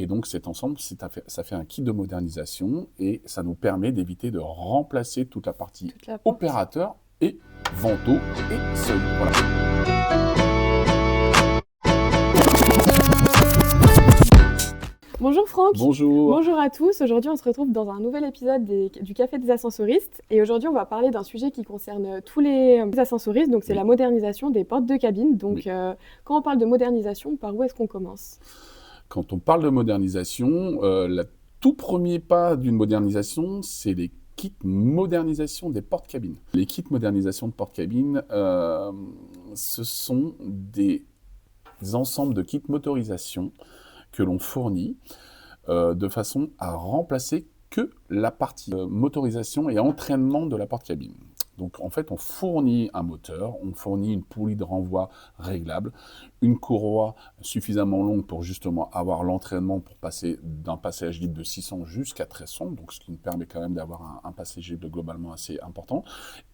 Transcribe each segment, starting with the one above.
Et donc cet ensemble, ça fait un kit de modernisation et ça nous permet d'éviter de remplacer toute la partie Toute la porte. opérateur et vantaux et seuil. Voilà. Bonjour Franck. Bonjour. Bonjour à tous. Aujourd'hui, on se retrouve dans un nouvel épisode du Café des Ascensoristes. Et aujourd'hui, on va parler d'un sujet qui concerne tous les ascensoristes. Donc, c'est Oui. la modernisation des portes de cabine. Donc, Oui. quand on parle de modernisation, par où est-ce qu'on commence? Quand on parle de modernisation, le tout premier pas d'une modernisation, c'est les kits modernisation des portes-cabines. Les kits modernisation de portes-cabines, ce sont des ensembles de kits motorisation que l'on fournit de façon à remplacer que la partie motorisation et entraînement de la porte-cabine. Donc en fait, on fournit un moteur, on fournit une poulie de renvoi réglable, une courroie suffisamment longue pour justement avoir l'entraînement pour passer d'un passage libre de 600 jusqu'à 1300, donc ce qui nous permet quand même d'avoir un passage libre globalement assez important,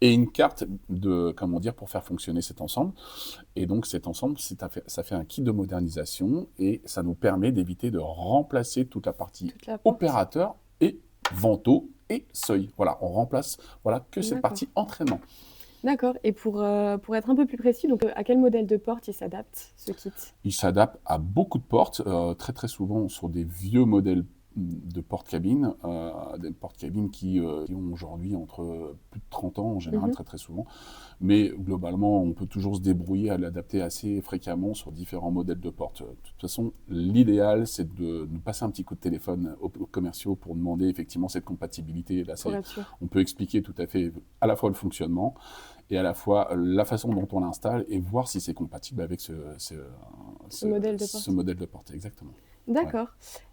et une carte de, comment dire, pour faire fonctionner cet ensemble. Et donc cet ensemble, ça fait un kit de modernisation et ça nous permet d'éviter de remplacer toute la partie Toute la porte. opérateur et vantaux et seuil. Voilà, on remplace que cette D'accord. partie entraînement. D'accord. Et pour être un peu plus précis, donc, à quel modèle de porte il s'adapte, ce kit? Il s'adapte à beaucoup de portes, très souvent sur des vieux modèles de porte-cabines, des porte-cabines qui ont aujourd'hui entre plus de 30 ans en général, très souvent. Mais globalement, on peut toujours se débrouiller à l'adapter assez fréquemment sur différents modèles de portes. De toute façon, l'idéal, c'est de nous passer un petit coup de téléphone aux commerciaux pour demander effectivement cette compatibilité. Là, Pour être sûr. on peut expliquer tout à fait à la fois le fonctionnement et à la fois la façon dont on l'installe et voir si c'est compatible avec ce modèle de porte. Ce modèle de porte, exactement. D'accord.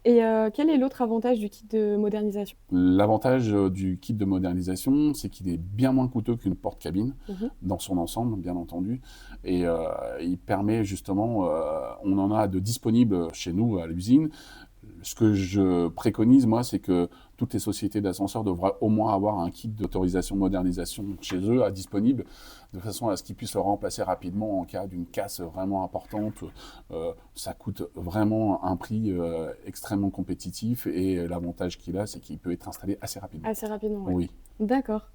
Et quel est l'autre avantage du kit de modernisation? L'avantage du kit de modernisation, c'est qu'il est bien moins coûteux qu'une porte-cabine dans son ensemble, bien entendu. Et il permet justement, on en a de disponibles chez nous à l'usine. Ce que je préconise, moi, c'est que toutes les sociétés d'ascenseurs devraient au moins avoir un kit d'autorisation modernisation chez eux à disponible, de façon à ce qu'ils puissent le remplacer rapidement en cas d'une casse vraiment importante. Ça coûte vraiment un prix extrêmement compétitif et l'avantage qu'il a, c'est qu'il peut être installé assez rapidement. Assez rapidement, ouais. Oui. D'accord.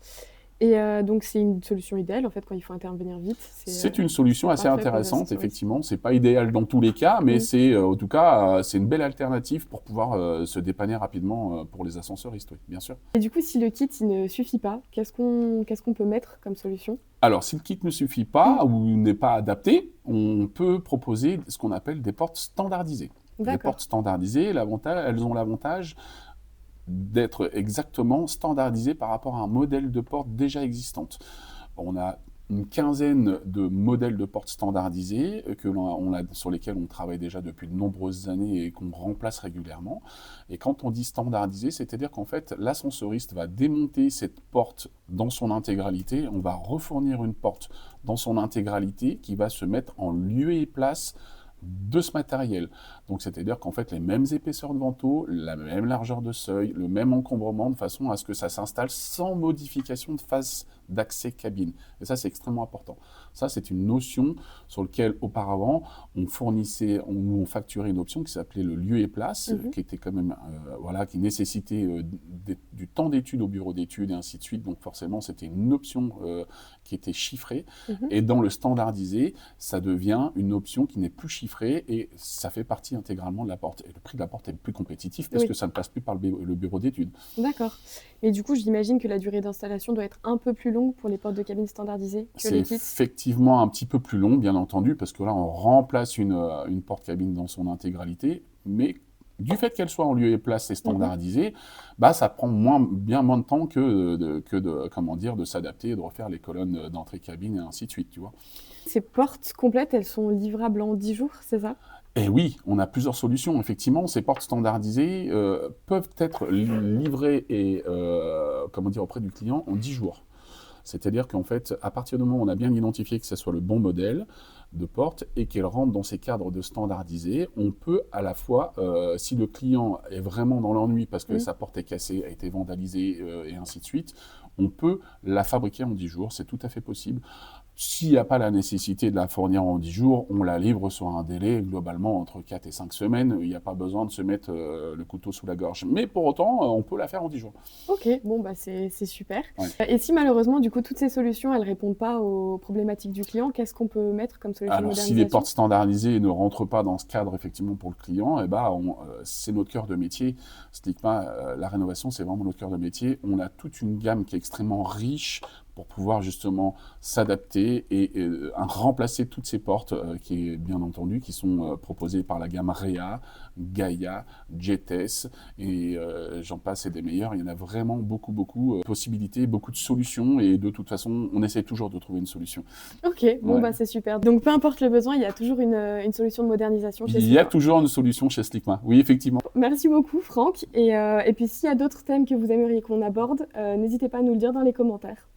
Et donc, c'est une solution idéale, en fait, quand il faut intervenir vite. C'est une solution assez parfait pour les intéressante, ascensoristes. effectivement. C'est pas idéal dans tous les cas, mais c'est en tout cas c'est une belle alternative pour pouvoir se dépanner rapidement pour les ascensoristes, oui, bien sûr. Et du coup, si le kit il ne suffit pas, qu'est-ce qu'on peut mettre comme solution? Alors, si le kit ne suffit pas ou n'est pas adapté, on peut proposer ce qu'on appelle des portes standardisées. Les D'accord. portes standardisées, elles ont l'avantage d'être exactement standardisées par rapport à un modèle de porte déjà existante. On a une quinzaine de modèles de portes standardisés sur lesquels on travaille déjà depuis de nombreuses années et qu'on remplace régulièrement. Et quand on dit standardisé, c'est-à-dire qu'en fait, l'ascensoriste va démonter cette porte dans son intégralité, on va refournir une porte dans son intégralité qui va se mettre en lieu et place de ce matériel. Donc c'est-à-dire qu'en fait les mêmes épaisseurs de vantaux, la même largeur de seuil, le même encombrement de façon à ce que ça s'installe sans modification de phase d'accès cabine. Et ça c'est extrêmement important. Ça c'est une notion sur laquelle auparavant on facturait une option qui s'appelait le lieu et place, qui était quand même qui nécessitait du temps d'étude au bureau d'études et ainsi de suite. Donc forcément c'était une option qui était chiffrée. Et dans le standardisé, ça devient une option qui n'est plus chiffrée et ça fait partie intégralement de la porte. Et le prix de la porte est plus compétitif parce que ça ne passe plus par le bureau d'études. D'accord. Et du coup, j'imagine que la durée d'installation doit être un peu plus longue pour les portes de cabine standardisées que les kits. C'est effectivement un petit peu plus long, bien entendu, parce que là, on remplace une porte-cabine dans son intégralité, mais du fait qu'elle soit en lieu et place et standardisée, ça prend bien moins de temps que de s'adapter et de refaire les colonnes d'entrée cabine et ainsi de suite, tu vois. Ces portes complètes, elles sont livrables en 10 jours, c'est ça? Et oui, on a plusieurs solutions. Effectivement, ces portes standardisées peuvent être livrées et auprès du client en 10 jours. C'est-à-dire qu'en fait, à partir du moment où on a bien identifié que ce soit le bon modèle de porte et qu'elle rentre dans ces cadres de standardisé, on peut à la fois, si le client est vraiment dans l'ennui parce que sa porte est cassée, a été vandalisée et ainsi de suite, on peut la fabriquer en 10 jours, c'est tout à fait possible. S'il n'y a pas la nécessité de la fournir en 10 jours, on la livre sur un délai globalement entre 4 et 5 semaines. Il n'y a pas besoin de se mettre le couteau sous la gorge. Mais pour autant, on peut la faire en 10 jours. Ok, bon, bah c'est super. Ouais. Et si malheureusement, du coup, toutes ces solutions, elles répondent pas aux problématiques du client, qu'est-ce qu'on peut mettre comme solution de Alors, si modernisation? les portes standardisées ne rentrent pas dans ce cadre, effectivement, pour le client, eh ben, c'est notre cœur de métier. Stigma, la rénovation, c'est vraiment notre cœur de métier. On a toute une gamme qui est extrêmement riche pour pouvoir justement s'adapter et remplacer toutes ces portes qui, bien entendu, qui sont proposées par la gamme Réa, Gaia, Jetes et j'en passe et des meilleurs. Il y en a vraiment beaucoup, beaucoup de possibilités, beaucoup de solutions et de toute façon, on essaie toujours de trouver une solution. Ok, bon, Ouais. bah c'est super. Donc, peu importe le besoin, il y a toujours une solution de modernisation chez Il y a Sligma. toujours une solution chez Sligma. Oui, effectivement. Merci beaucoup, Franck. Et puis, s'il y a d'autres thèmes que vous aimeriez qu'on aborde, n'hésitez pas à nous le dire dans les commentaires.